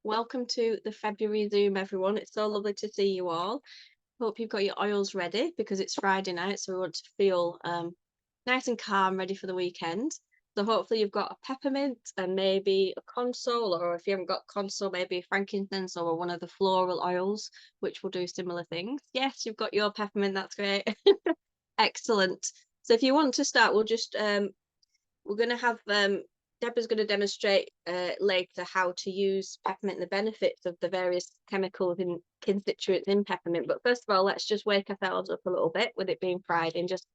welcome to the February Zoom, everyone. It's so lovely to see you all. Hope you've got your oils ready because it's Friday night, so we want to feel nice and calm, ready for the weekend. So hopefully you've got a peppermint and maybe a console, or if you haven't got console, maybe frankincense or one of the floral oils, which will do similar things. Yes, you've got your peppermint, that's great. Excellent. So if you want to start, we'll just we're going to have Debra's going to demonstrate later how to use peppermint and the benefits of the various chemicals and constituents in peppermint. But first of all, let's just wake ourselves up a little bit with it being Friday, and just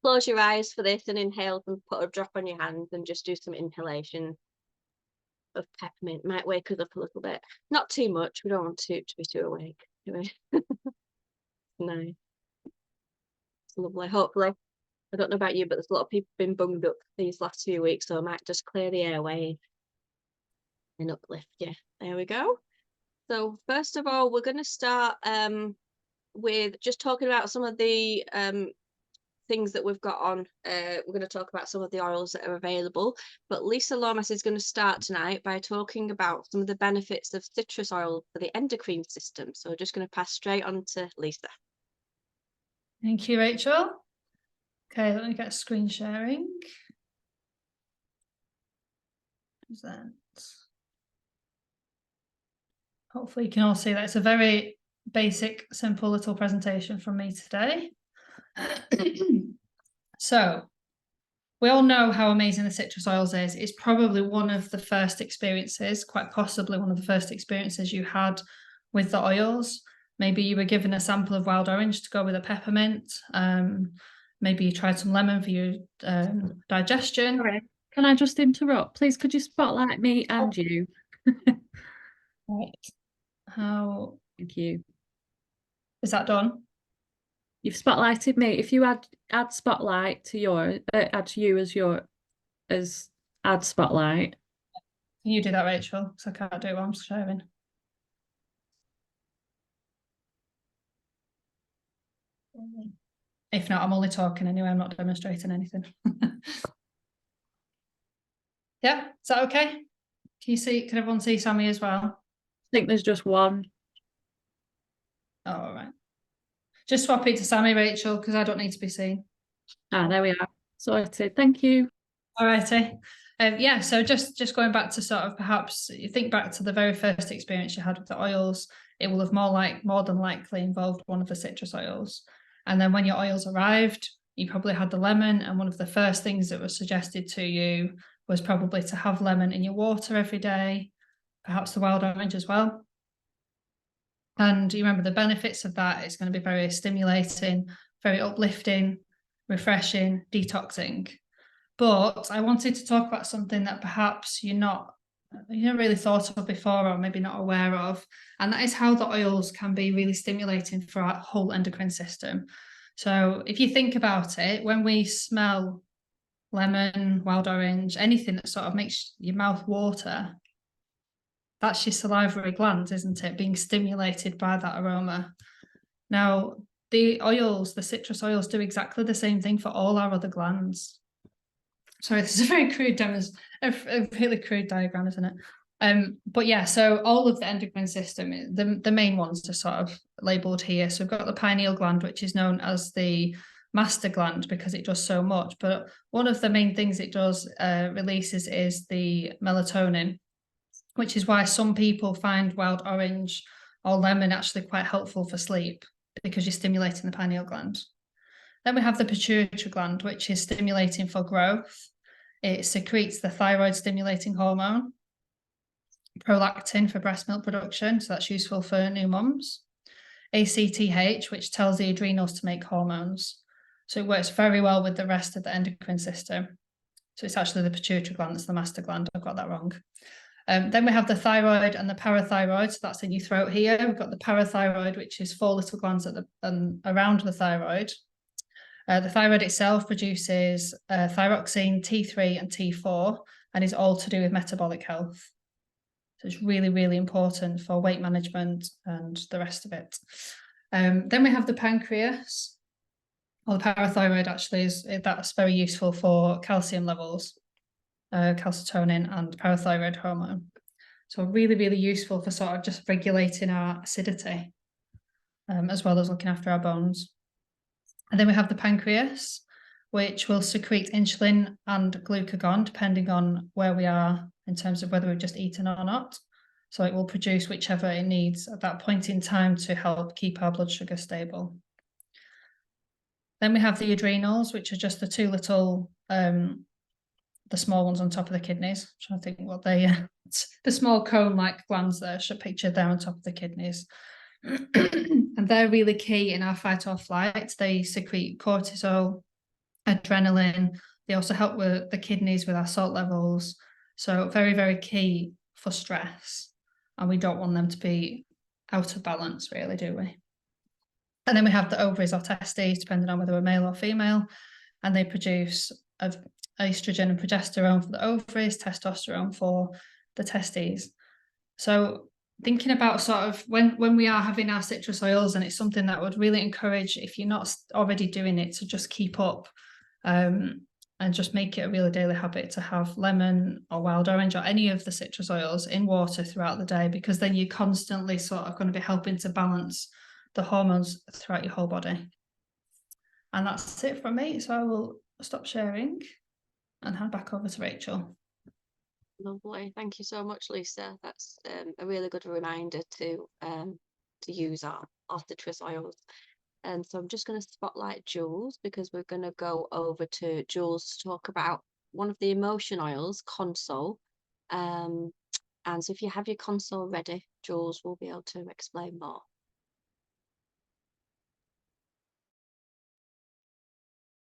close your eyes for this and inhale and put a drop on your hands and just do some inhalation of peppermint. Might wake us up a little bit. Not too much. We don't want to be too awake. Anyway. Nice. It's lovely. Hopefully. I don't know about you, but there's a lot of people been bunged up these last few weeks, so I might just clear the airway and uplift you. There we go. So first of all, we're going to start with just talking about some of the things that we've got on. We're going to talk about some of the oils that are available, but Lisa Lomas is going to start tonight by talking about some of the benefits of citrus oil for the endocrine system. So we're just going to pass straight on to Lisa. Thank you, Rachel. Okay, let me get screen sharing. Present. Hopefully you can all see that. It's a very basic, simple little presentation from me today. So, we all know how amazing the citrus oils is. It's probably one of the first experiences, quite possibly one of the first experiences you had with the oils. Maybe you were given a sample of wild orange to go with a peppermint. Maybe you tried some lemon for your digestion. Sorry, can I just interrupt? Please, could you spotlight me and you? Right. How? Thank you. Is that done? You've spotlighted me. If you add spotlight to your, add you as add spotlight. Can you do that, Rachel? Because I can't do it while I'm sharing. If not, I'm only talking anyway. I'm not demonstrating anything. Yeah, is that okay? Can you see? Can everyone see Sammy as well? I think there's just one. Oh, all right. Just swap it to Sammy, Rachel, because I don't need to be seen. Ah, there we are. Sorted. Thank you. All righty. Yeah, so just going back to sort of perhaps you think back to the very first experience you had with the oils, it will have more than likely involved one of the citrus oils. And then when your oils arrived, you probably had the lemon, and one of the first things that was suggested to you was probably to have lemon in your water every day, perhaps the wild orange as well. And you remember the benefits of that. It's going to be very stimulating, very uplifting, refreshing, detoxing. But I wanted to talk about something that perhaps you never really thought of before, or maybe not aware of, and that is how the oils can be really stimulating for our whole endocrine system. So if you think about it, when we smell lemon, wild orange, anything that sort of makes your mouth water, that's your salivary glands, isn't it, being stimulated by that aroma. Now, the citrus oils do exactly the same thing for all our other glands. Sorry, this is a very crude a really crude diagram, isn't it? But yeah, so all of the endocrine system, the main ones are sort of labelled here. So we've got the pineal gland, which is known as the master gland because it does so much. But one of the main things it does releases is the melatonin, which is why some people find wild orange or lemon actually quite helpful for sleep, because you're stimulating the pineal gland. Then we have the pituitary gland, which is stimulating for growth. It secretes the thyroid stimulating hormone, prolactin for breast milk production, so that's useful for new mums. ACTH, which tells the adrenals to make hormones. So it works very well with the rest of the endocrine system. So it's actually the pituitary gland that's the master gland. I've got that wrong. Then we have the thyroid and the parathyroid, so that's in your throat here. We've got the parathyroid, which is 4 little glands at around the thyroid. The thyroid itself produces thyroxine, T3 and T4, and is all to do with metabolic health. So it's really, really important for weight management and the rest of it. Then we have the pancreas, or the parathyroid actually, that's very useful for calcium levels, calcitonin and parathyroid hormone. So really, really useful for sort of just regulating our acidity, as well as looking after our bones. And then we have the pancreas, which will secrete insulin and glucagon, depending on where we are in terms of whether we've just eaten or not. So it will produce whichever it needs at that point in time to help keep our blood sugar stable. Then we have the adrenals, which are just the two little, the small ones on top of the kidneys. I'm trying to think what they are. The small cone-like glands there, pictured there on top of the kidneys. And they're really key in our fight or flight. They secrete cortisol, adrenaline. They also help with the kidneys with our salt levels. So very, very key for stress. And we don't want them to be out of balance, really, do we? And then we have the ovaries or testes, depending on whether we're male or female. And they produce estrogen and progesterone for the ovaries, testosterone for the testes. So thinking about sort of when we are having our citrus oils, and it's something that would really encourage, if you're not already doing it, to just keep up and just make it a really daily habit to have lemon or wild orange or any of the citrus oils in water throughout the day, because then you're constantly sort of going to be helping to balance the hormones throughout your whole body. And that's it from me. So I will stop sharing and hand back over to Rachel. Lovely. Thank you so much, Lisa. That's a really good reminder to use our citrus oils. And so I'm just going to spotlight Jules, because we're going to go over to Jules to talk about one of the emotion oils, Console. And so if you have your console ready, Jules will be able to explain more.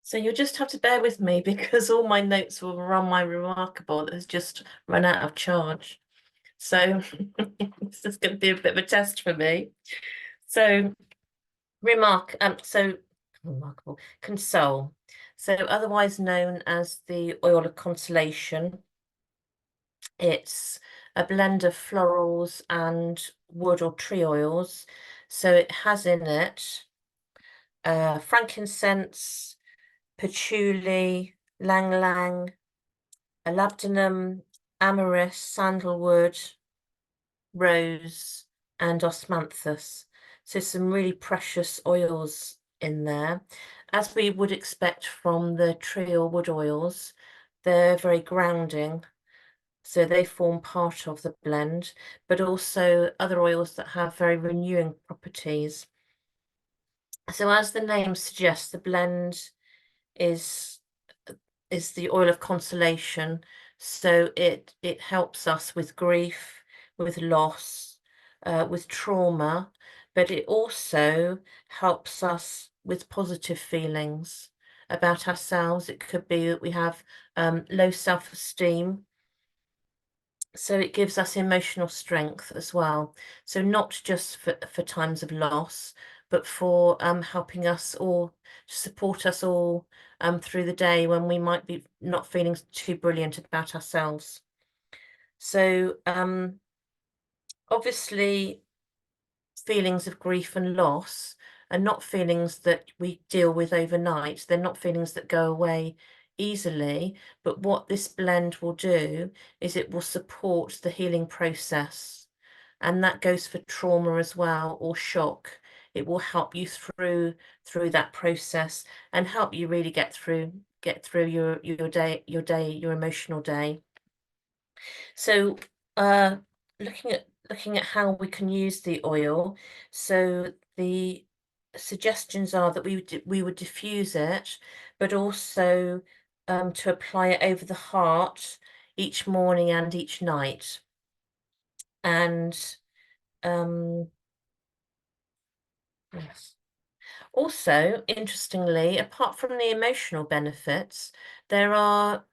So you'll just have to bear with me, because all my notes were on my Remarkable that has just run out of charge. So this is going to be a bit of a test for me. So Remarkable Console, so otherwise known as the oil of consolation. It's a blend of florals and wood or tree oils. So it has in it frankincense, patchouli, lang lang, labdanum, amyris, sandalwood, rose, and osmanthus. So some really precious oils in there. As we would expect from the tree or wood oils, they're very grounding. So they form part of the blend, but also other oils that have very renewing properties. So as the name suggests, the blend is the oil of consolation. So it helps us with grief, with loss, with trauma, but it also helps us with positive feelings about ourselves. It could be that we have low self-esteem. So it gives us emotional strength as well. So not just for times of loss, but for helping us all, support us all through the day when we might be not feeling too brilliant about ourselves. So obviously feelings of grief and loss are not feelings that we deal with overnight. They're not feelings that go away easily, but what this blend will do is it will support the healing process, and that goes for trauma as well, or shock. It will help you through that process and help you really get through your day, your emotional day. So looking at how we can use the oil, so the suggestions are that we would diffuse it, but also to apply it over the heart each morning and each night. And yes. Also, interestingly, apart from the emotional benefits, there are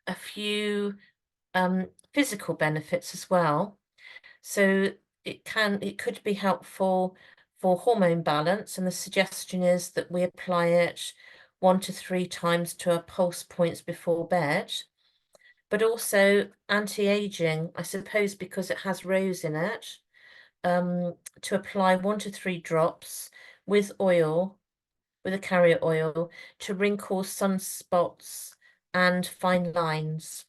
a few physical benefits as well. So it could be helpful for hormone balance, and the suggestion is that we apply it 1 to 3 times to our pulse points before bed, but also anti-aging, I suppose, because it has rose in it, to apply 1 to 3 drops with oil, with a carrier oil, to wrinkles, sunspots, and fine lines.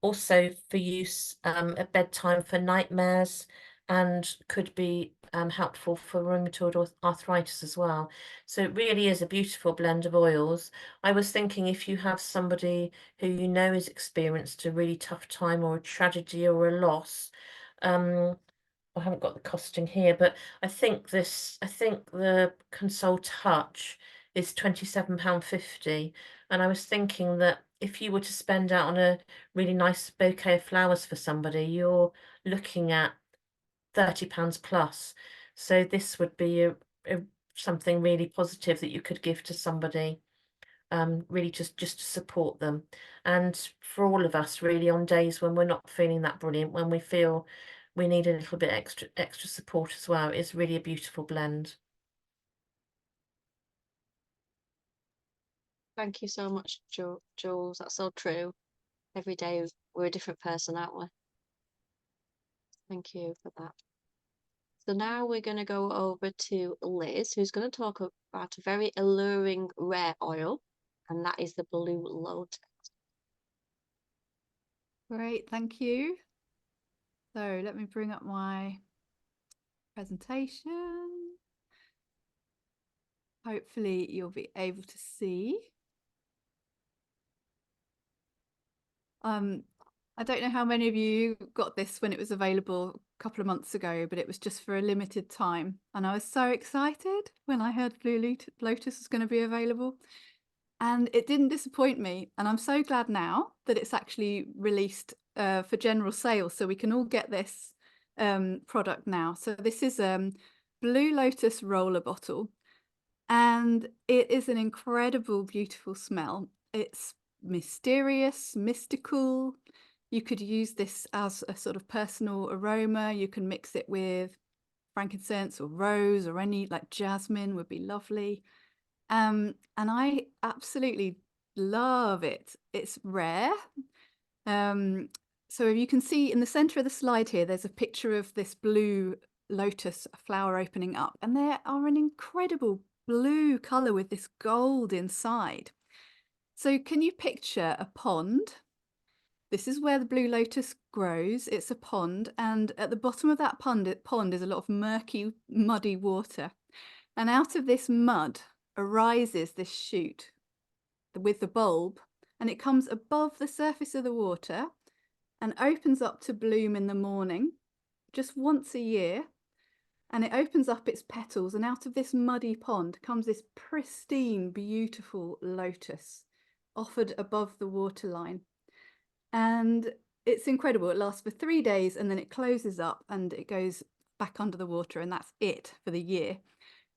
also for use at bedtime for nightmares, and could be helpful for rheumatoid arthritis as well. So it really is a beautiful blend of oils. I was thinking, if you have somebody who you know is experienced a really tough time or a tragedy or a loss, I haven't got the costing here, but I think the Console Touch is £27.50. And I was thinking that if you were to spend out on a really nice bouquet of flowers for somebody, you're looking at £30 plus. So this would be something really positive that you could give to somebody, really just to support them. And for all of us, really, on days when we're not feeling that brilliant, when we feel we need a little bit extra support as well, it's really a beautiful blend. Thank you so much, Jules. That's so true. Every day we're a different person, aren't we? Thank you for that. So now we're going to go over to Liz, who's going to talk about a very alluring rare oil, and that is the Blue Lotus. Great, thank you. So let me bring up my presentation. Hopefully you'll be able to see. I don't know how many of you got this when it was available a couple of months ago, but it was just for a limited time. And I was so excited when I heard Blue Lotus was going to be available. And it didn't disappoint me. And I'm so glad now that it's actually released for general sale, so we can all get this product now. So this is Blue Lotus roller bottle. And it is an incredible, beautiful smell. It's mysterious, mystical. You could use this as a sort of personal aroma. You can mix it with frankincense or rose, or any, like jasmine would be lovely. And I absolutely love it. It's rare. So you can see in the center of the slide here, there's a picture of this blue lotus flower opening up, and they are an incredible blue color with this gold inside. So can you picture a pond? This is where the blue lotus grows. It's a pond, and at the bottom of that pond is a lot of murky, muddy water. And out of this mud arises this shoot with the bulb, and it comes above the surface of the water and opens up to bloom in the morning, just once a year. And it opens up its petals, and out of this muddy pond comes this pristine, beautiful lotus offered above the waterline. And it's incredible. It lasts for 3 days, and then it closes up and it goes back under the water, and that's it for the year.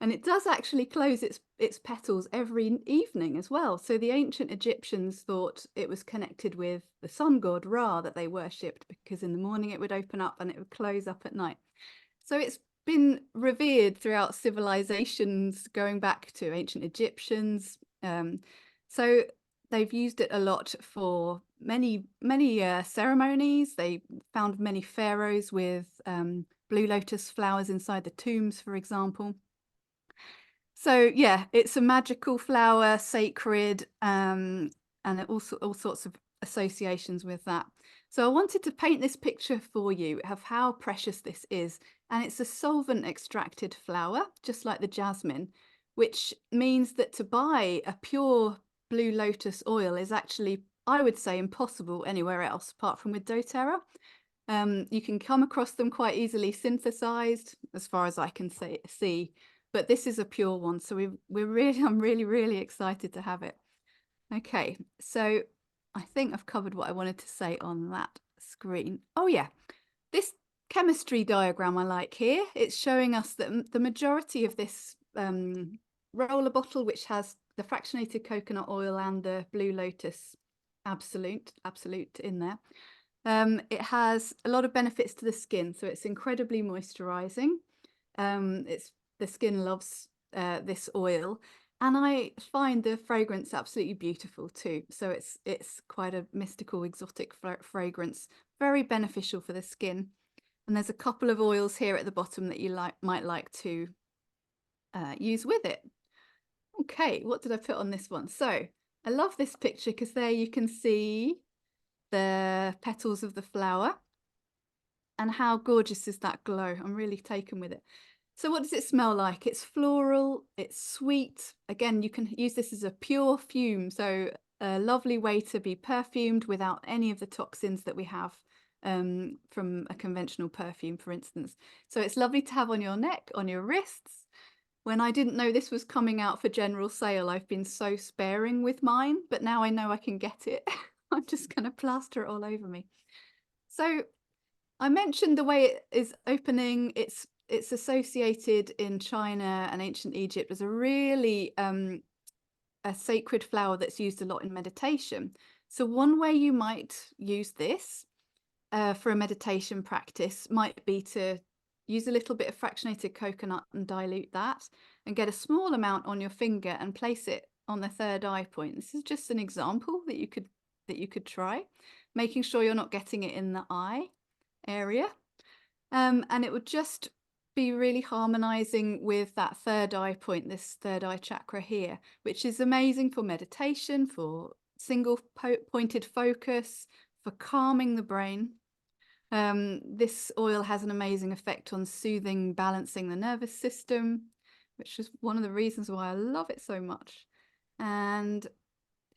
And it does actually close its petals every evening as well. So the ancient Egyptians thought it was connected with the sun god Ra that they worshipped, because in the morning it would open up and it would close up at night. So it's been revered throughout civilizations going back to ancient Egyptians. So they've used it a lot for many ceremonies. They found many pharaohs with blue lotus flowers inside the tombs, for example. So yeah, it's a magical flower, sacred, and also all sorts of associations with that. So I wanted to paint this picture for you of how precious this is. And it's a solvent extracted flower, just like the jasmine, which means that to buy a pure blue lotus oil is actually, I would say, impossible anywhere else apart from with doTERRA. You can come across them quite easily synthesized, as far as I can see, but this is a pure one. So I'm really excited to have it. Okay, so I think I've covered what I wanted to say on that screen. Oh yeah, this chemistry diagram I like here. It's showing us that the majority of this roller bottle, which has the fractionated coconut oil and the blue lotus absolute in there, it has a lot of benefits to the skin. So it's incredibly moisturizing. The skin loves this oil, and I find the fragrance absolutely beautiful too. So it's quite a mystical, exotic fragrance, very beneficial for the skin. And there's a couple of oils here at the bottom that you might like to use with it. Okay, what did I put on this one? So I love this picture because there you can see the petals of the flower. And how gorgeous is that glow? I'm really taken with it. So what does it smell like? It's floral, it's sweet. Again, you can use this as a pure fume. So a lovely way to be perfumed without any of the toxins that we have from a conventional perfume, for instance. So it's lovely to have on your neck, on your wrists. When I didn't know this was coming out for general sale, I've been so sparing with mine, but now I know I can get it. I'm just going to plaster it all over me. So I mentioned the way it is opening. It's associated in China and ancient Egypt as a really a sacred flower that's used a lot in meditation. So one way you might use this for a meditation practice might be to use a little bit of fractionated coconut and dilute that and get a small amount on your finger and place it on the third eye point. This is just an example that you could try, making sure you're not getting it in the eye area. And it would just be really harmonizing with that third eye point, this third eye chakra here, which is amazing for meditation, for single pointed focus, for calming the brain. This oil has an amazing effect on soothing, balancing the nervous system, which is one of the reasons why I love it so much. And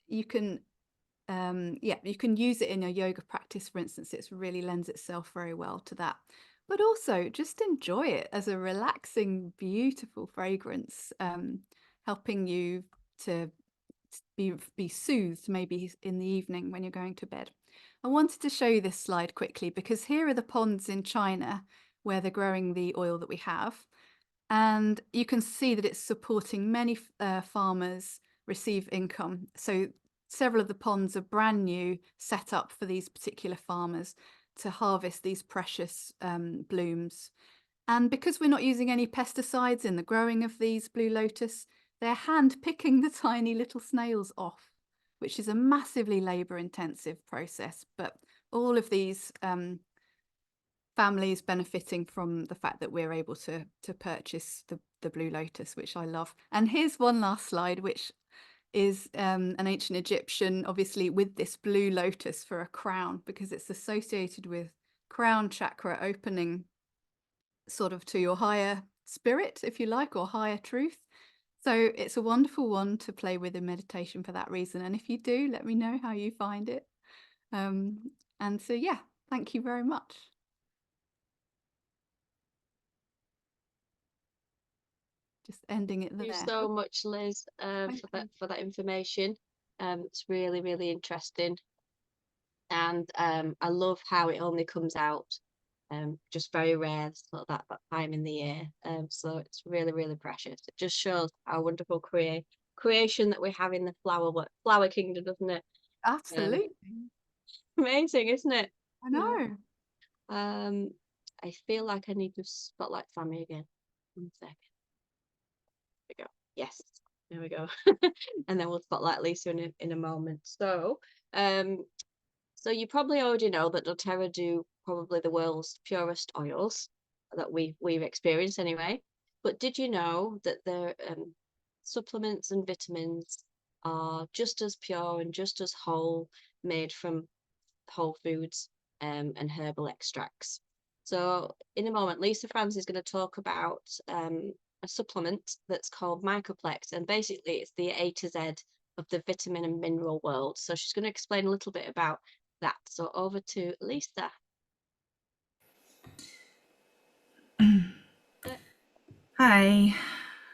you can you can use it in your yoga practice, for instance. It really lends itself very well to that. But also just enjoy it as a relaxing, beautiful fragrance, helping you to be soothed maybe in the evening when you're going to bed. I wanted to show you this slide quickly because here are the ponds in China where they're growing the oil that we have. And you can see that it's supporting many farmers receive income. So several of the ponds are brand new, set up for these particular farmers to harvest these precious blooms. And because we're not using any pesticides in the growing of these blue lotus, they're hand picking the tiny little snails off, which is a massively labor intensive process. But all of these families benefiting from the fact that we're able to purchase the blue lotus, which I love. And here's one last slide, which is an ancient Egyptian, obviously with this blue lotus for a crown, because it's associated with crown chakra opening sort of to your higher spirit, if you like, or higher truth. So it's a wonderful one to play with in meditation for that reason. And if you do, let me know how you find it. And so, yeah, thank you very much. Just ending it there. Thank you so much, Liz, for that information. It's really, really interesting. And I love how it only comes out just very rare, sort of that time in the year. So it's really, really precious. It just shows how wonderful creation that we have in the flower kingdom, doesn't it? Absolutely. Amazing, isn't it? I know. I feel like I need to spotlight Sammy again. 1 second. There we go. Yes, there we go. And then we'll spotlight Lisa in a moment. So so you probably already know that doTERRA do probably the world's purest oils that we've experienced anyway. But did you know that their supplements and vitamins are just as pure and just as whole, made from whole foods and herbal extracts? So in a moment, Lisa Fransz is going to talk about a supplement that's called MICROPLEX, and basically it's the A to Z of the vitamin and mineral world. So she's going to explain a little bit about that. So over to Lisa. Hi.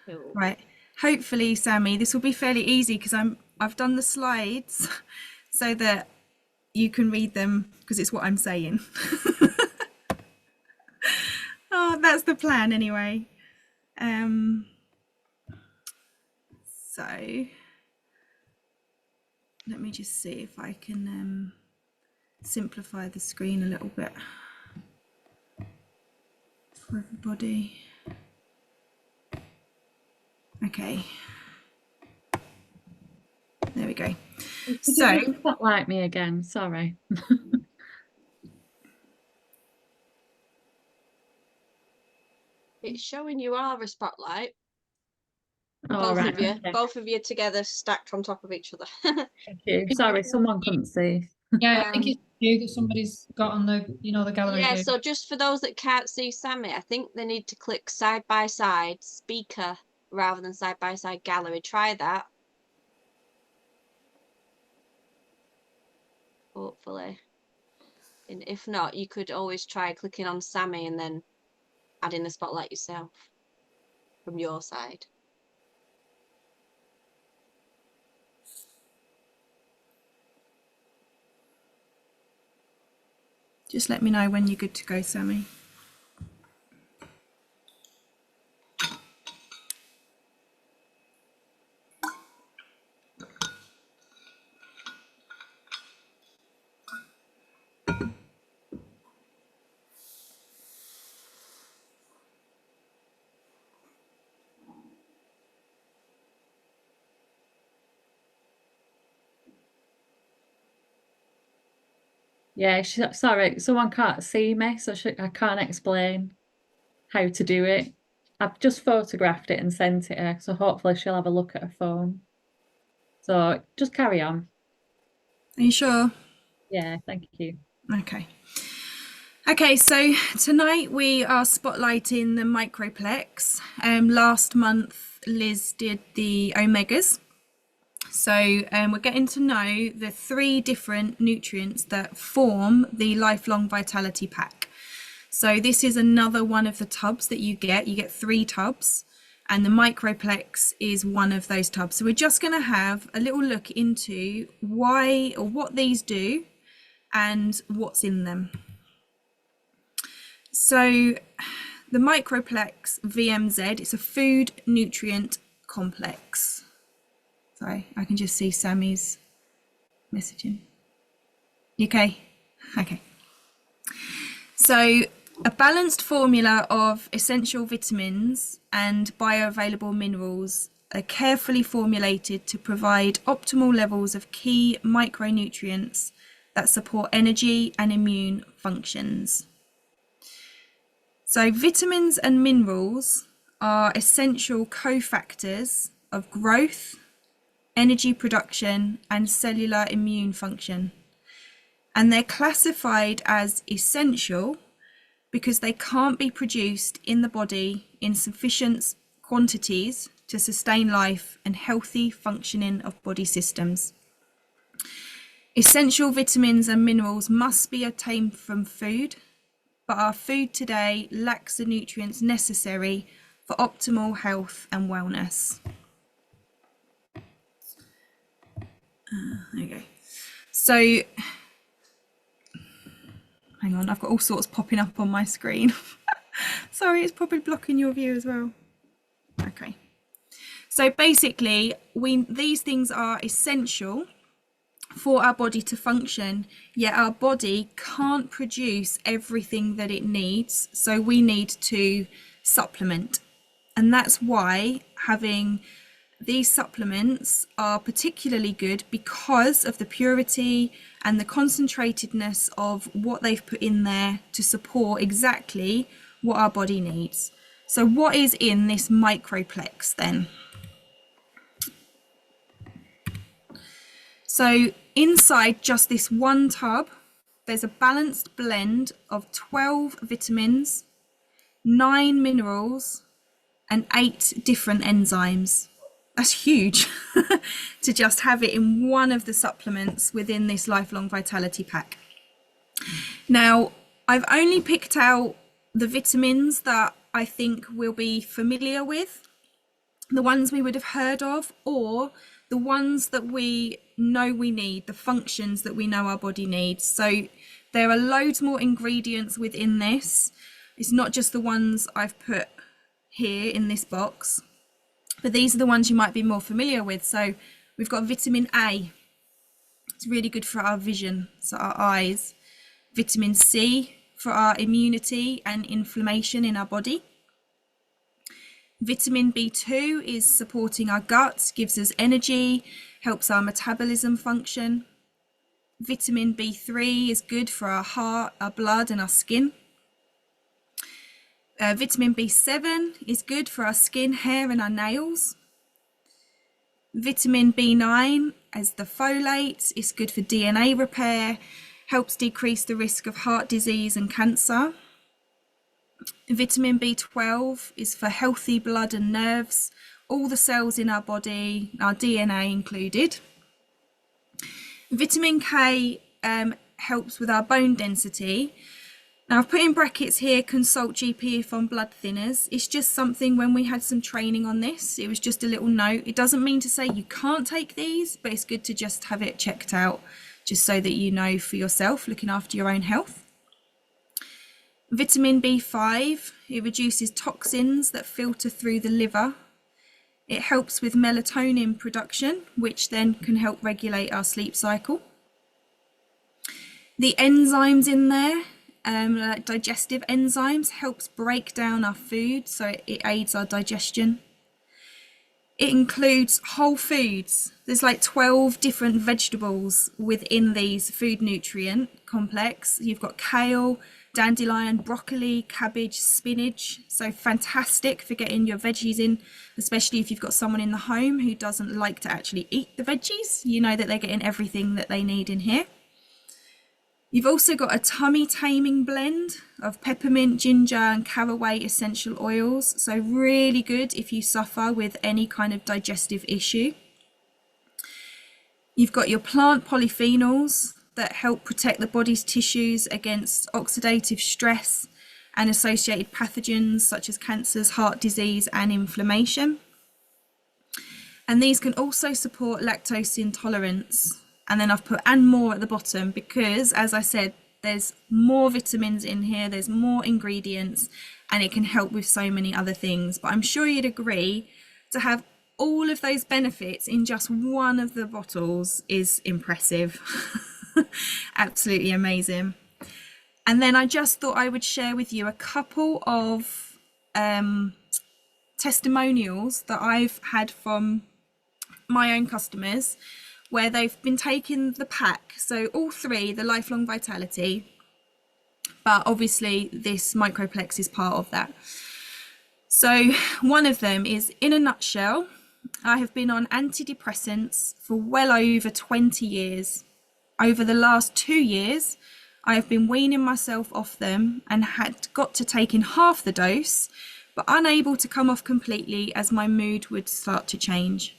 Cool. Right. Hopefully, Sammy, this will be fairly easy because I've done the slides so that you can read them because it's what I'm saying. Oh, that's the plan anyway. So let me just see if I can simplify the screen a little bit for everybody. Okay. There we go. So spotlight me again, sorry. It's showing you are a spotlight. Oh, right, okay. Both of you together stacked on top of each other. Thank you. Sorry, someone couldn't see. Yeah, I think view that somebody's got on the, the gallery Yeah, view. so just for those that can't see Sammy, I think they need to click side by side speaker rather than side by side gallery. Try that. Hopefully. And if not, you could always try clicking on Sammy and then adding the spotlight yourself from your side. Just let me know when you're good to go, Sammy. Yeah, sorry, someone can't see me, so I can't explain how to do it. I've just photographed it and sent it her, so hopefully she'll have a look at her phone. So just carry on. Are you sure? Yeah, thank you. Okay. Okay, so tonight we are spotlighting the MICROPLEX. Last month Liz did the omegas. So we're getting to know the 3 different nutrients that form the Lifelong Vitality Pack. So this is another one of the tubs that you get. You get 3 tubs, and the MICROPLEX is one of those tubs. So we're just going to have a little look into why or what these do and what's in them. So the MICROPLEX VMZ, it's a food nutrient complex. Sorry, I can just see Sammy's messaging. You okay? Okay. So a balanced formula of essential vitamins and bioavailable minerals are carefully formulated to provide optimal levels of key micronutrients that support energy and immune functions. So vitamins and minerals are essential cofactors of growth, energy production, and cellular immune function. And they're classified as essential because they can't be produced in the body in sufficient quantities to sustain life and healthy functioning of body systems. Essential vitamins and minerals must be obtained from food, but our food today lacks the nutrients necessary for optimal health and wellness. There you go. So, hang on, I've got all sorts popping up on my screen. Sorry, it's probably blocking your view as well. Okay. So basically, these things are essential for our body to function, yet our body can't produce everything that it needs. So we need to supplement. And that's why having these supplements are particularly good, because of the purity and the concentratedness of what they've put in there to support exactly what our body needs. So what is in this MICROPLEX then? So inside just this one tub, there's a balanced blend of 12 vitamins, 9 minerals, and 8 different enzymes. That's huge to just have it in one of the supplements within this Lifelong Vitality Pack. Now, I've only picked out the vitamins that I think we'll be familiar with, the ones we would have heard of, or the ones that we know we need, the functions that we know our body needs. So there are loads more ingredients within this. It's not just the ones I've put here in this box, but these are the ones you might be more familiar with. So we've got vitamin A. It's really good for our vision, so our eyes. Vitamin C for our immunity and inflammation in our body. Vitamin B2 is supporting our gut, gives us energy, helps our metabolism function. Vitamin B3 is good for our heart, our blood, and our skin. Vitamin B7 is good for our skin, hair, and our nails. Vitamin B9 as the folate is good for DNA repair, helps decrease the risk of heart disease and cancer. Vitamin B12 is for healthy blood and nerves, all the cells in our body, our DNA included. Vitamin K helps with our bone density. Now I've put in brackets here, consult GP if on blood thinners. It's just something when we had some training on this, it was just a little note. It doesn't mean to say you can't take these, but it's good to just have it checked out, just so that you know for yourself, looking after your own health. Vitamin B5, it reduces toxins that filter through the liver. It helps with melatonin production, which then can help regulate our sleep cycle. The enzymes in there, digestive enzymes, helps break down our food, so it aids our digestion. It includes whole foods. There's like 12 different vegetables within these food nutrient complex. You've got kale, dandelion, broccoli, cabbage, spinach. So fantastic for getting your veggies in, especially if you've got someone in the home who doesn't like to actually eat the veggies. You know that they're getting everything that they need in here. You've also got a tummy taming blend of peppermint, ginger and caraway essential oils. So really good if you suffer with any kind of digestive issue. You've got your plant polyphenols that help protect the body's tissues against oxidative stress and associated pathogens such as cancers, heart disease and inflammation. And these can also support lactose intolerance. And then I've put and more at the bottom because, as I said, there's more vitamins in here, there's more ingredients, and it can help with so many other things. But I'm sure you'd agree to have all of those benefits in just one of the bottles is impressive. Absolutely amazing. And then I just thought I would share with you a couple of testimonials that I've had from my own customers where they've been taking the pack. So all three, the Lifelong Vitality, but obviously this MICROPLEX is part of that. So one of them is, in a nutshell, I have been on antidepressants for well over 20 years. Over the last 2 years, I have been weaning myself off them and had got to taking half the dose, but unable to come off completely as my mood would start to change.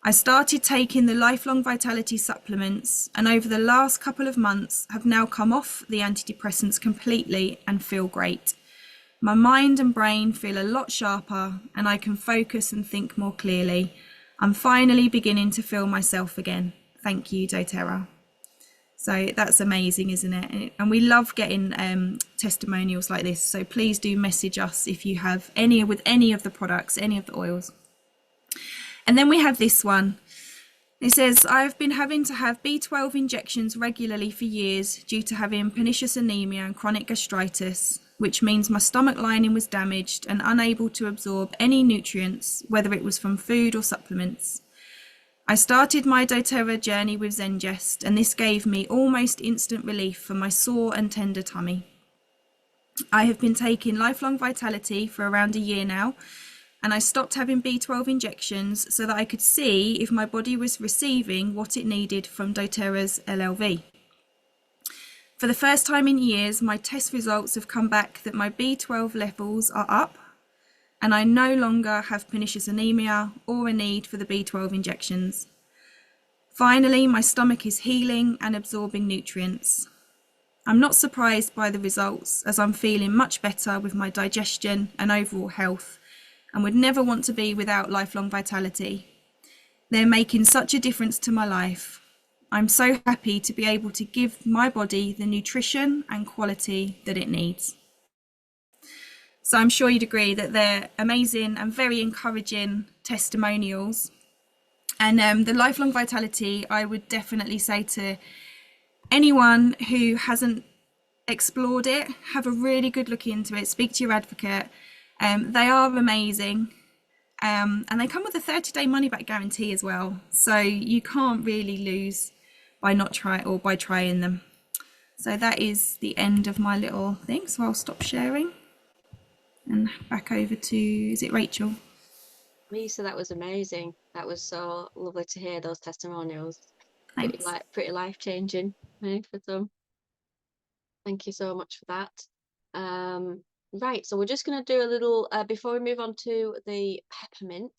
I started taking the Lifelong Vitality supplements and over the last couple of months have now come off the antidepressants completely and feel great. My mind and brain feel a lot sharper and I can focus and think more clearly. I'm finally beginning to feel myself again. Thank you, doTERRA. So that's amazing, isn't it? And we love getting testimonials like this. So please do message us if you have any with any of the products, any of the oils. And then we have this one. It says, I've been having to have B12 injections regularly for years due to having pernicious anemia and chronic gastritis, which means my stomach lining was damaged and unable to absorb any nutrients, whether it was from food or supplements. I started my doTERRA journey with Zengest, and this gave me almost instant relief for my sore and tender tummy. I have been taking Lifelong Vitality for around a year now, and I stopped having B12 injections so that I could see if my body was receiving what it needed from doTERRA's LLV. For the first time in years, my test results have come back that my B12 levels are up, and I no longer have pernicious anemia or a need for the B12 injections. Finally, my stomach is healing and absorbing nutrients. I'm not surprised by the results as I'm feeling much better with my digestion and overall health, and would never want to be without Lifelong Vitality. They're making such a difference to my life. I'm so happy to be able to give my body the nutrition and quality that it needs. So I'm sure you'd agree that they're amazing and very encouraging testimonials. And the Lifelong Vitality, I would definitely say to anyone who hasn't explored it, have a really good look into it, speak to your advocate. They are amazing, and they come with a 30-day money-back guarantee as well, so you can't really lose by by trying them. So that is the end of my little thing, so I'll stop sharing and back over to, is it Rachel? Lisa, that was amazing. That was so lovely to hear those testimonials. Thanks. Pretty life-changing, for some. Thank you so much for that. Right, so we're just going to do a little, before we move on to the peppermint,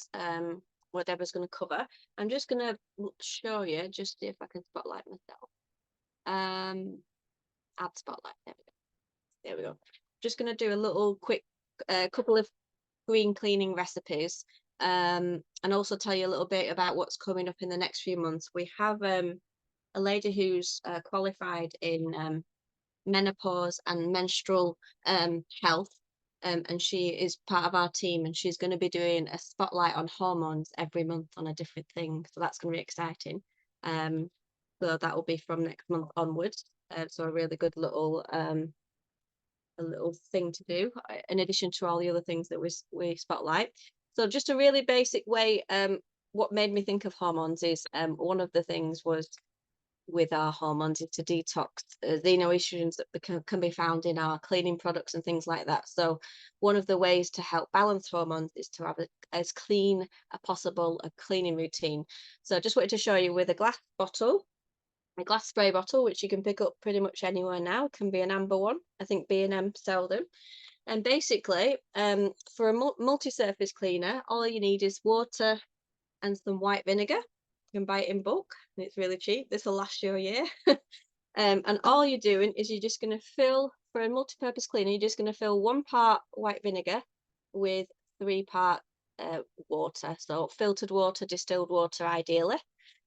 what Deborah's going to cover, I'm just going to show you, just see if I can spotlight myself. Add spotlight, there we go. Just going to do a little quick, couple of green cleaning recipes, and also tell you a little bit about what's coming up in the next few months. We have a lady who's qualified in menopause and menstrual health, and she is part of our team, and she's going to be doing a spotlight on hormones every month on a different thing, so that's going to be exciting. So that will be from next month onwards, so a really good little thing to do in addition to all the other things that we spotlight. So just a really basic way, what made me think of hormones is one of the things was with our hormones is to detox xenoestrogens that can be found in our cleaning products and things like that. So one of the ways to help balance hormones is to have as clean as possible a cleaning routine. So I just wanted to show you with a glass bottle, a glass spray bottle, which you can pick up pretty much anywhere now. It can be an amber one. I think B&M sell them. And basically, for a multi-surface cleaner, all you need is water and some white vinegar. You can buy it in bulk, and it's really cheap. This will last you a year. And all you're doing is you're just going to fill, for a multi-purpose cleaner, you're just going to fill 1 part white vinegar with 3 part water. So filtered water, distilled water, ideally,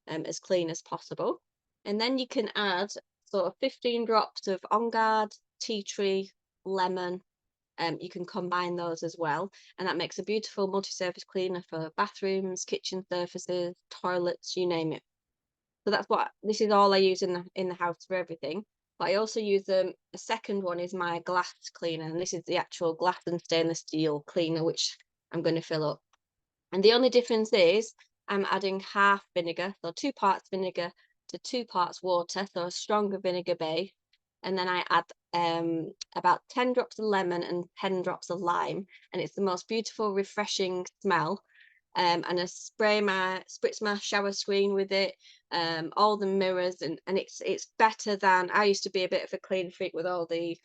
as clean as possible. And then you can add sort of 15 drops of On Guard, tea tree, lemon. You can combine those as well, and that makes a beautiful multi-surface cleaner for bathrooms, kitchen surfaces, toilets, you name it. So that's what this is all I use in the house for everything. But I also use a second one is my glass cleaner, and this is the actual glass and stainless steel cleaner, which I'm going to fill up. And the only difference is I'm adding half vinegar, so 2 parts vinegar to 2 parts water, so a stronger vinegar base. And then I add about 10 drops of lemon and 10 drops of lime, and it's the most beautiful, refreshing smell. And I spritz my shower screen with it, all the mirrors, and it's better than, I used to be a bit of a clean freak with all the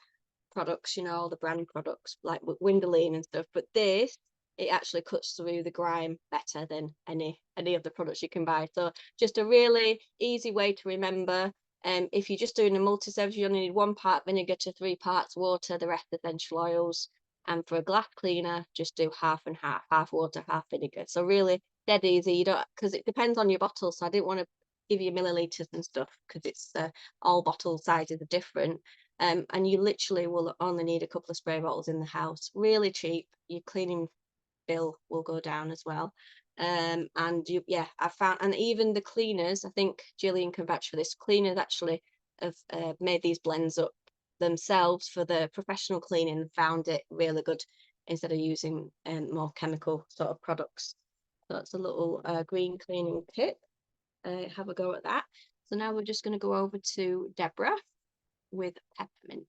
products, you know, all the brand products like Windoline and stuff, but this, it actually cuts through the grime better than any of the products you can buy. So just a really easy way to remember. If you're just doing a multi-surface, you only need 1 part vinegar to 3 parts water, the rest essential oils. And for a glass cleaner, just do half and half water, half vinegar. So really dead easy. You don't, because it depends on your bottle. So I didn't want to give you milliliters and stuff, because it's all bottle sizes are different. And you literally will only need a couple of spray bottles in the house. Really cheap. Your cleaning bill will go down as well. And I found, and even the cleaners, I think Gillian can vouch for this, cleaners actually have made these blends up themselves for the professional cleaning and found it really good instead of using more chemical sort of products. So that's a little green cleaning tip. Have a go at that. So now we're just going to go over to Debra with peppermint.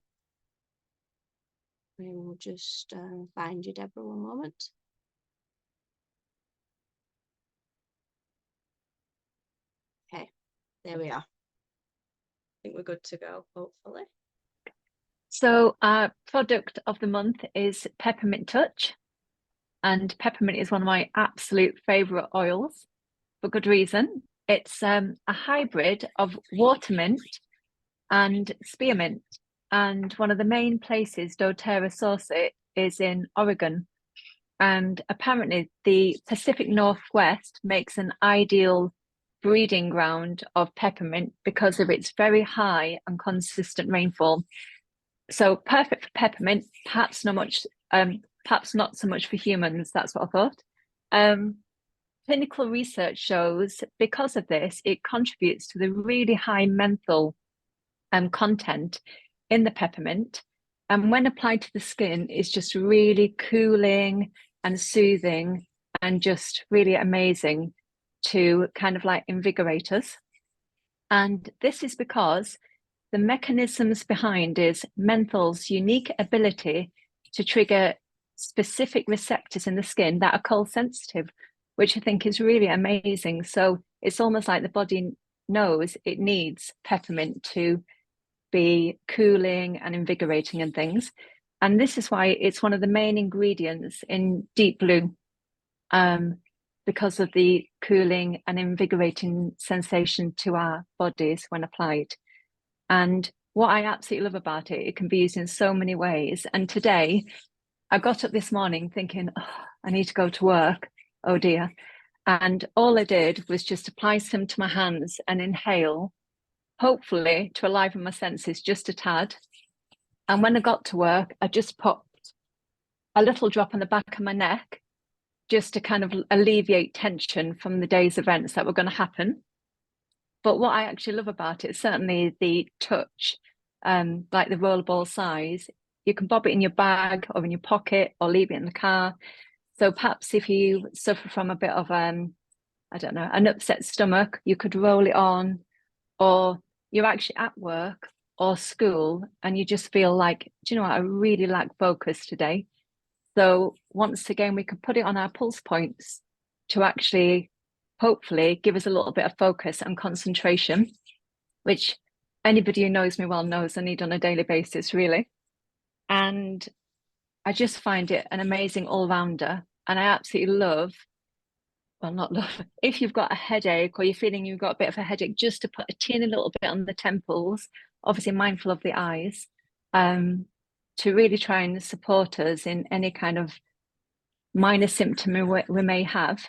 We will just find you, Debra, one moment. Okay, there we are. I think we're good to go, hopefully. So our product of the month is Peppermint Touch, and peppermint is one of my absolute favourite oils for good reason. It's a hybrid of watermint and spearmint, and one of the main places doTERRA source it is in Oregon, and apparently the Pacific Northwest makes an ideal breeding ground of peppermint because of its very high and consistent rainfall. So perfect for peppermint, perhaps not so much for humans. That's what I thought. Clinical research shows because of this, it contributes to the really high menthol content in the peppermint, and when applied to the skin, is just really cooling and soothing and just really amazing to kind of like invigorate us. And this is because the mechanisms behind is menthol's unique ability to trigger specific receptors in the skin that are cold sensitive, which I think is really amazing. So it's almost like the body knows it needs peppermint to be cooling and invigorating and things. And this is why it's one of the main ingredients in Deep Blue, because of the cooling and invigorating sensation to our bodies when applied. And what I absolutely love about it, it can be used in so many ways. And today, I got up this morning thinking, oh, I need to go to work. Oh dear. And all I did was just apply some to my hands and inhale, hopefully to enliven my senses just a tad. And when I got to work, I just popped a little drop on the back of my neck just to kind of alleviate tension from the day's events that were going to happen. But what I actually love about it, certainly the touch, like the rollerball size, you can bob it in your bag or in your pocket or leave it in the car. So perhaps if you suffer from a bit of, I don't know, an upset stomach, you could roll it on, or you're actually at work or school and you just feel like, do you know what, I really lack focus today. So once again, we can put it on our pulse points to actually hopefully give us a little bit of focus and concentration, which anybody who knows me well knows I need on a daily basis, really. And I just find it an amazing all-rounder. And I absolutely love, well, not love, if you've got a headache or you're feeling you've got a bit of a headache, just to put a teeny little bit on the temples, obviously mindful of the eyes, to really try and support us in any kind of minor symptom we may have.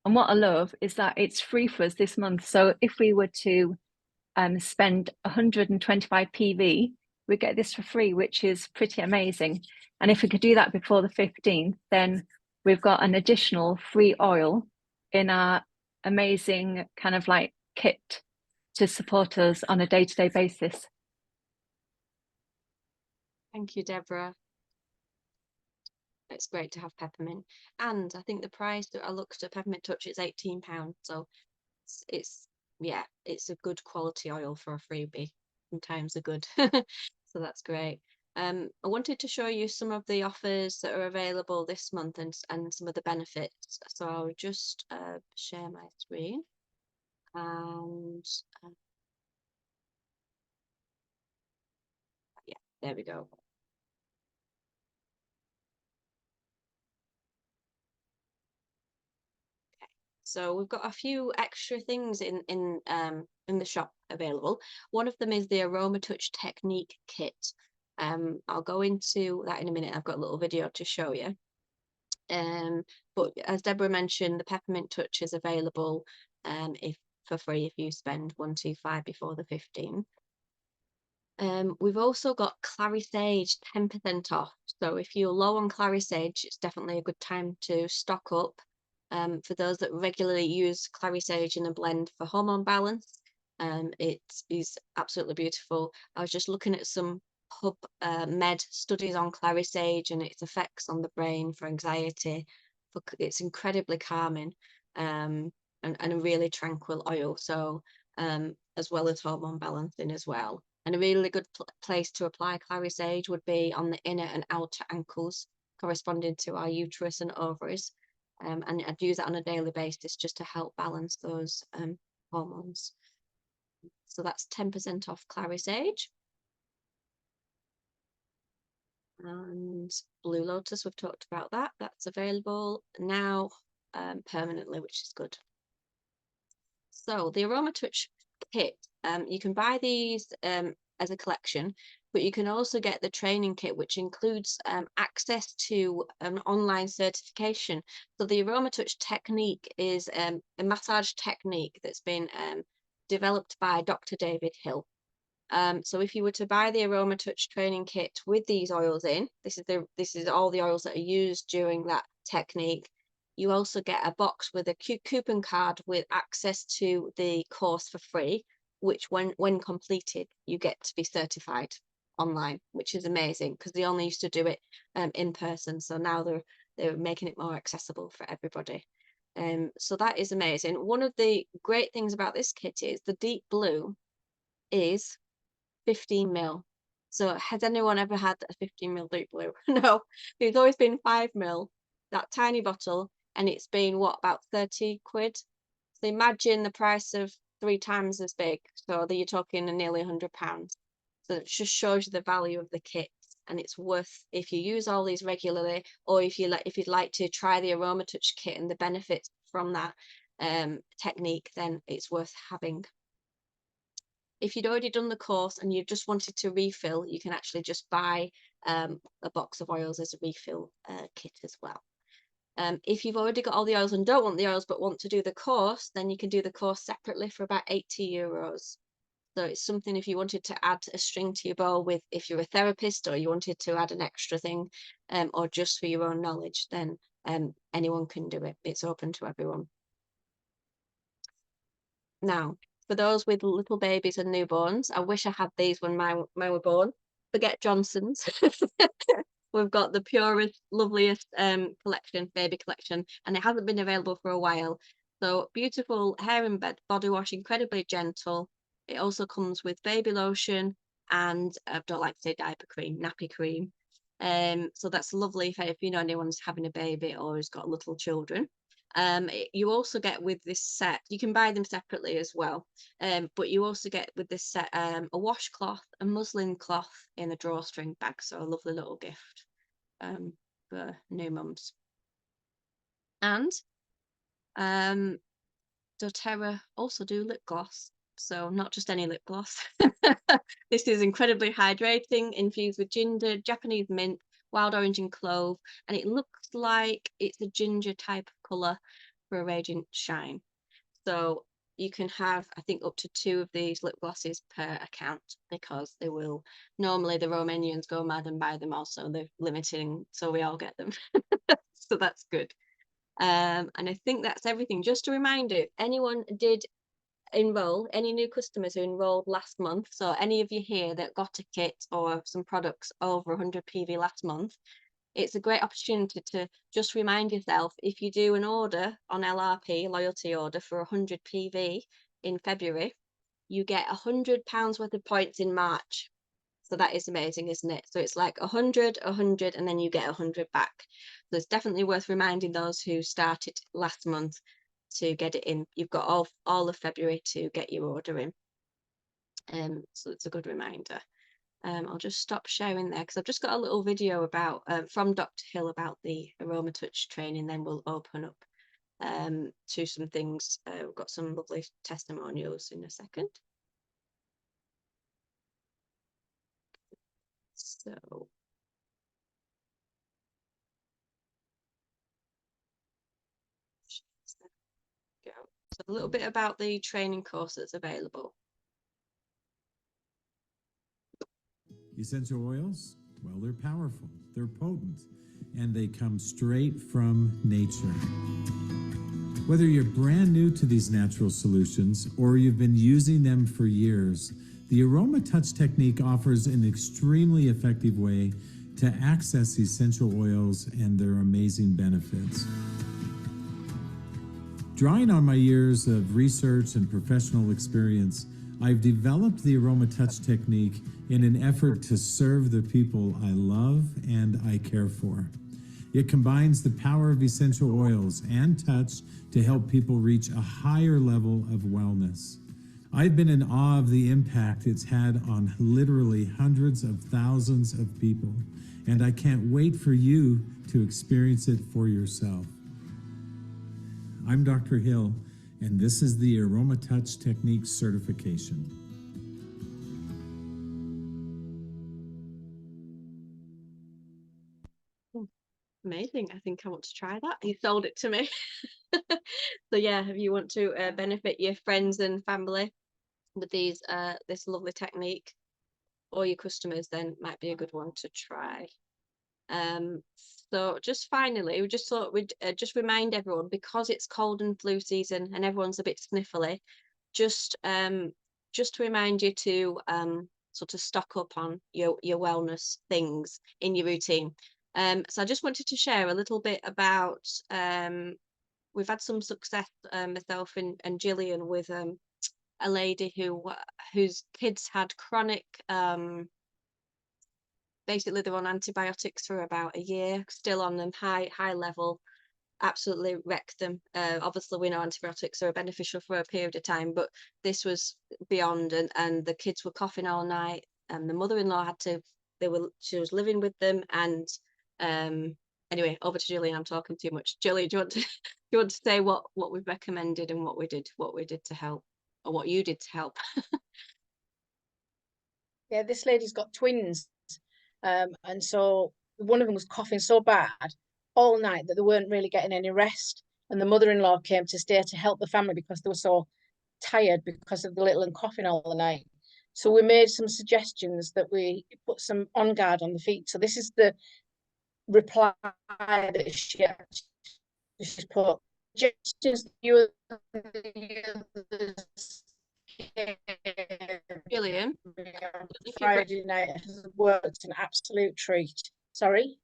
And what I love is that it's free for us this month. So if we were to spend 125 PV, we get this for free, which is pretty amazing. And if we could do that before the 15th, then we've got an additional free oil in our amazing kind of like kit to support us on a day-to-day basis. Thank you, Deborah. It's great to have peppermint. And I think the price that I looked at Peppermint Touch is £18. So it's yeah, it's a good quality oil for a freebie. Sometimes are good. So that's great. I wanted to show you some of the offers that are available this month and some of the benefits. So I'll just share my screen. And yeah, there we go. So we've got a few extra things in the shop available. One of them is the AromaTouch Technique kit. I'll go into that in a minute. I've got a little video to show you. But as Deborah mentioned, the Peppermint Touch is available for free if you spend 125 before the 15th. We've also got Clary Sage 10% off. So if you're low on Clary Sage, it's definitely a good time to stock up. For those that regularly use Clary Sage in a blend for hormone balance, it is absolutely beautiful. I was just looking at some PubMed studies on Clary Sage and its effects on the brain for anxiety. It's incredibly calming and a really tranquil oil. So as well as hormone balancing as well. And a really good place to apply Clary Sage would be on the inner and outer ankles, corresponding to our uterus and ovaries. And I'd use that on a daily basis just to help balance those hormones. So that's 10% off Clary Sage. And Blue Lotus, we've talked about that. That's available now permanently, which is good. So the AromaTouch kit, you can buy these as a collection, but you can also get the training kit, which includes access to an online certification. So the AromaTouch Technique is a massage technique that's been developed by Dr. David Hill. So if you were to buy the AromaTouch training kit with these oils in, this is all the oils that are used during that technique. You also get a box with a coupon card with access to the course for free, which when completed, you get to be certified online, which is amazing because they only used to do it in person. So now they're making it more accessible for everybody. So that is amazing. One of the great things about this kit is the Deep Blue is 15 ml. So has anyone ever had a 15 ml Deep Blue? No, it's always been 5 ml, that tiny bottle, and it's been what, about 30 quid? So imagine the price of 3 times as big. So that you're talking nearly £100. So it just shows you the value of the kit, and it's worth, if you use all these regularly, or if you'd like to try the AromaTouch kit and the benefits from that technique, then it's worth having. If you'd already done the course and you just wanted to refill, you can actually just buy a box of oils as a refill kit as well. If you've already got all the oils and don't want the oils but want to do the course, then you can do the course separately for about €80. So it's something, if you wanted to add a string to your bow with, if you're a therapist, or you wanted to add an extra thing, or just for your own knowledge, then anyone can do it. It's open to everyone. Now, for those with little babies and newborns, I wish I had these when mine were born. Forget Johnson's. We've got the purest, loveliest collection, baby collection, and it hasn't been available for a while. So beautiful hair and body wash, incredibly gentle. It also comes with baby lotion and I don't like to say diaper cream, nappy cream. So that's lovely if you know anyone's having a baby or has got little children. You also get with this set, you can buy them separately as well, but you also get with this set a washcloth, a muslin cloth in a drawstring bag, so a lovely little gift for new mums. And doTERRA also do lip gloss, so not just any lip gloss. This is incredibly hydrating, infused with ginger, Japanese mint, wild orange and clove, and it looks like it's a ginger type of colour for a radiant shine. So you can have, I think, up to 2 of these lip glosses per account, because they will, normally the Romanians go mad and buy them also. They're limiting, so we all get them. So that's good. And I think that's everything. Just a reminder, anyone did enroll, any new customers who enrolled last month, so any of you here that got a kit or some products over 100 PV last month, it's a great opportunity to just remind yourself, if you do an order on LRP, loyalty order for 100 PV in February, you get £100 worth of points in March. So that is amazing, isn't it? So it's like 100, 100, and then you get 100 back. So it's definitely worth reminding those who started last month to get it in. You've got all of February to get your order in. So it's a good reminder. I'll just stop sharing there because I've just got a little video about from Dr. Hill about the AromaTouch training. Then we'll open up to some things. We've got some lovely testimonials in a second. So go. So a little bit about the training course that's available. Essential oils, well, they're powerful, they're potent, and they come straight from nature. Whether you're brand new to these natural solutions or you've been using them for years, the AromaTouch Technique offers an extremely effective way to access essential oils and their amazing benefits. Drawing on my years of research and professional experience, I've developed the AromaTouch Technique in an effort to serve the people I love and I care for. It combines the power of essential oils and touch to help people reach a higher level of wellness. I've been in awe of the impact it's had on literally hundreds of thousands of people, and I can't wait for you to experience it for yourself. I'm Dr. Hill, and this is the AromaTouch Technique certification. Amazing. I think I want to try that. You sold it to me. So yeah, if you want to benefit your friends and family with these this lovely technique, or your customers, then might be a good one to try. So just finally, we just thought we'd just remind everyone, because it's cold and flu season and everyone's a bit sniffly, just to remind you to sort of stock up on your wellness things in your routine. So I just wanted to share a little bit about, we've had some success, myself and Gillian, with a lady whose kids had chronic, basically they're on antibiotics for about a year, still on them, high level, absolutely wrecked them. Obviously we know antibiotics are beneficial for a period of time, but this was beyond, and the kids were coughing all night. the mother-in-law had to, she was living with them, and anyway, over to Gillian. I'm talking too much. Gillian, do you want to say what we've recommended and what we did to help, or what you did to help? Yeah, this lady's got twins, and so one of them was coughing so bad all night that they weren't really getting any rest, and the mother-in-law came to stay to help the family because they were so tired because of the little and coughing all the night. So we made some suggestions that we put some On Guard on the feet. So this is the reply that she's put. Suggestions you Gillian, Friday night has worked an absolute treat. Sorry,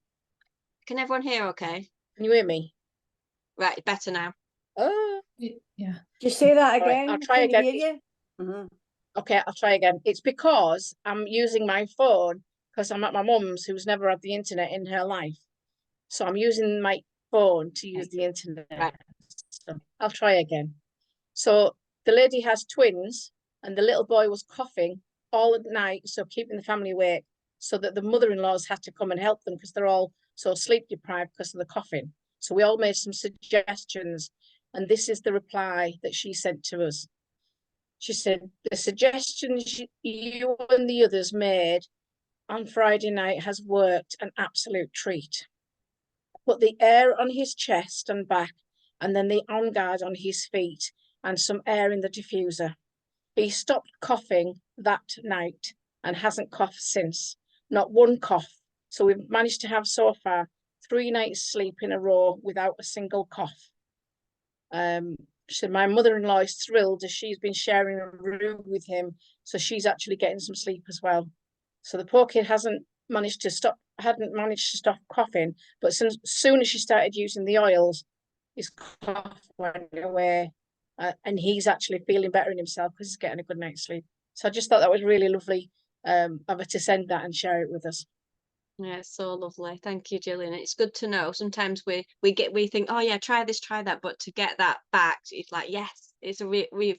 can everyone hear okay? can you hear me? Right, better now. Oh, Yeah. Just say that right, again. I'll try Can you again. hear you? Okay, I'll try again. It's because I'm using my phone because I'm at my mum's, who's never had the internet in her life. So I'm using my phone to use the internet. Right. So I'll try again. So the lady has twins, and the little boy was coughing all at night, so keeping the family awake, so that the mother-in-laws had to come and help them because they're all so sleep deprived because of the coughing. So we all made some suggestions, and this is the reply that she sent to us. She said, the suggestions you and the others made on Friday night has worked an absolute treat. Put the air on his chest and back, and then the On Guard on his feet, and some air in the diffuser. He stopped coughing that night and hasn't coughed since. Not one cough. So we've managed to have so far 3 nights sleep in a row without a single cough. So my mother-in-law is thrilled as she's been sharing a room with him, so she's actually getting some sleep as well. So the poor kid hadn't managed to stop coughing, but as soon as she started using the oils, his cough went away, and he's actually feeling better in himself because he's getting a good night's sleep. So I just thought that was really lovely of her to send that and share it with us. Yeah, it's so lovely. Thank you, Gillian. It's good to know. Sometimes we think, oh yeah, try this, try that, but to get that back, it's like, yes, it's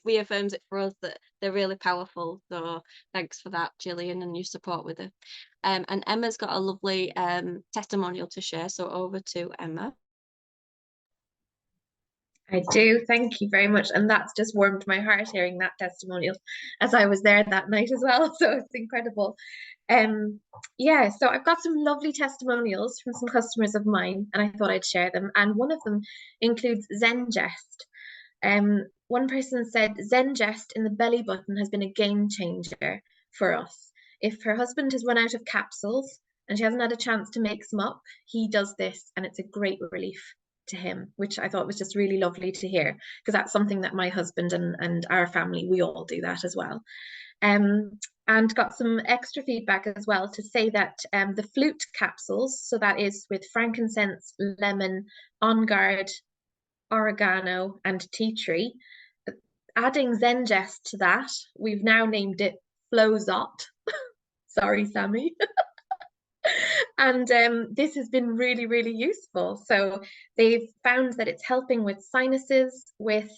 reaffirms it for us that they're really powerful. So thanks for that, Gillian, and your support with it. And Emma's got a lovely testimonial to share. So over to Emma. I do, thank you very much, and that's just warmed my heart hearing that testimonial, as I was there that night as well, so it's incredible. Yeah, so I've got some lovely testimonials from some customers of mine, and I thought I'd share them, and one of them includes Zengest. One person said, Zengest in the belly button has been a game changer for us. If her husband has run out of capsules and she hasn't had a chance to make some up, he does this, and it's a great relief to him, which I thought was just really lovely to hear, because that's something that my husband and our family, we all do that as well. And got some extra feedback as well to say that the flute capsules, so that is with frankincense, lemon, On Guard, oregano and tea tree, adding Zengest to that, we've now named it Flowzot. Sorry, Sammy. And this has been really, really useful. So they've found that it's helping with sinuses, with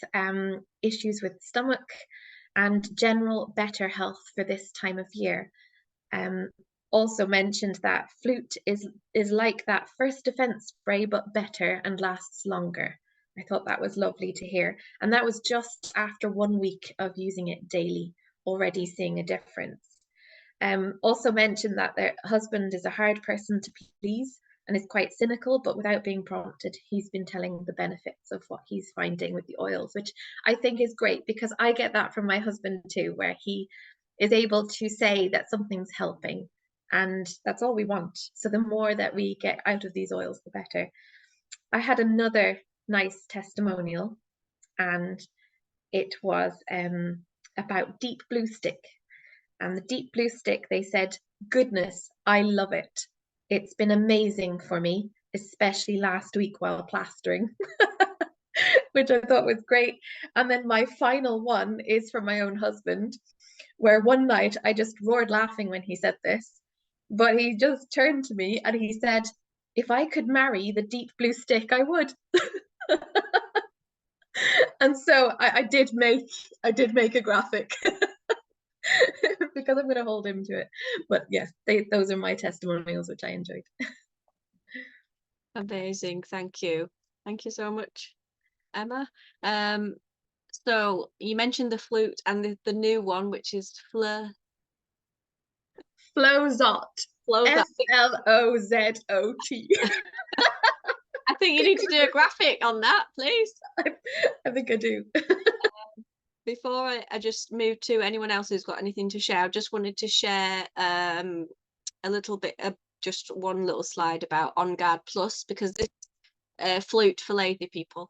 issues with stomach, and general better health for this time of year. Also mentioned that flute is like that first defense spray, but better and lasts longer. I thought that was lovely to hear. And that was just after 1 week of using it daily, already seeing a difference. Also mentioned that their husband is a hard person to please and is quite cynical, but without being prompted, he's been telling the benefits of what he's finding with the oils, which I think is great, because I get that from my husband too, where he is able to say that something's helping, and that's all we want. So the more that we get out of these oils, the better. I had another nice testimonial, and it was about Deep Blue Stick. And the Deep Blue Stick, they said, goodness, I love it. It's been amazing for me, especially last week while plastering, which I thought was great. And then my final one is from my own husband, where one night I just roared laughing when he said this, but he just turned to me and he said, if I could marry the Deep Blue Stick, I would. And so I did make a graphic. because I'm going to hold him to it. But yes, those are my testimonials, which I enjoyed. Amazing, thank you so much, Emma. So you mentioned the flute and the new one, which is Flowzot. Flowzot. Flozot. I think you need to do a graphic on that, please. I think I do. Before I just move to anyone else who's got anything to share, I just wanted to share a little bit of just one little slide about On Guard Plus, because this flute for lazy people.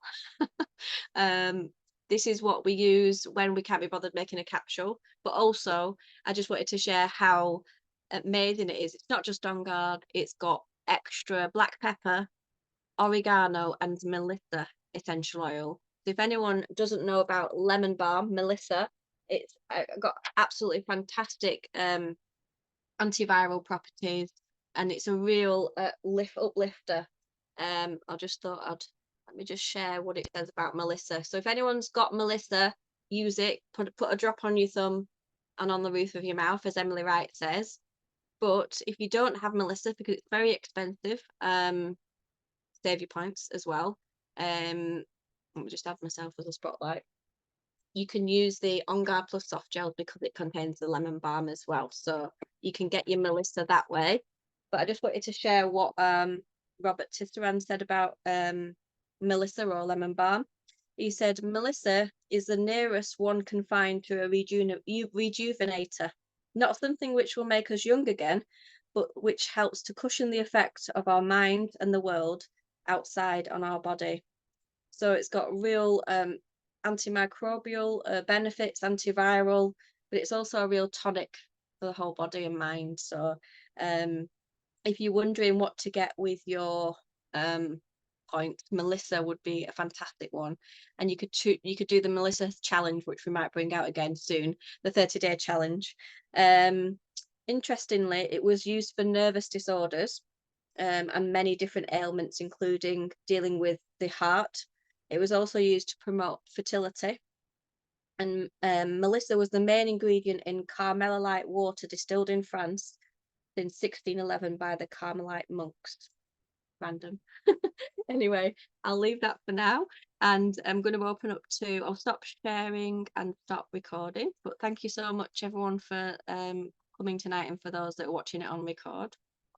This is what we use when we can't be bothered making a capsule, but also I just wanted to share how amazing it is. It's not just On Guard, it's got extra black pepper, oregano and melissa essential oil. So if anyone doesn't know about lemon balm, melissa, it's got absolutely fantastic antiviral properties, and it's a real uplifter. I just thought let me just share what it says about melissa. So if anyone's got melissa, use it, put a drop on your thumb and on the roof of your mouth, as Emily Wright says. But if you don't have melissa, because it's very expensive, save your points as well. Let me just add myself as a spotlight. You can use the On Guard Plus soft gel because it contains the lemon balm as well, so you can get your melissa that way. But I just wanted to share what Robert Tisserand said about melissa or lemon balm. He said melissa is the nearest one can find to a rejuvenator, not something which will make us young again, but which helps to cushion the effect of our mind and the world outside on our body. So it's got real antimicrobial benefits, antiviral, but it's also a real tonic for the whole body and mind. So if you're wondering what to get with your point, melissa would be a fantastic one. And you could do the melissa challenge, which we might bring out again soon, the 30-day challenge. Interestingly, it was used for nervous disorders and many different ailments, including dealing with the heart. It was also used to promote fertility. And melissa was the main ingredient in Carmelite water distilled in France in 1611 by the Carmelite monks. Random. Anyway, I'll leave that for now, and I'm going to open up to, I'll stop sharing and stop recording. But thank you so much everyone for coming tonight, and for those that are watching it on record.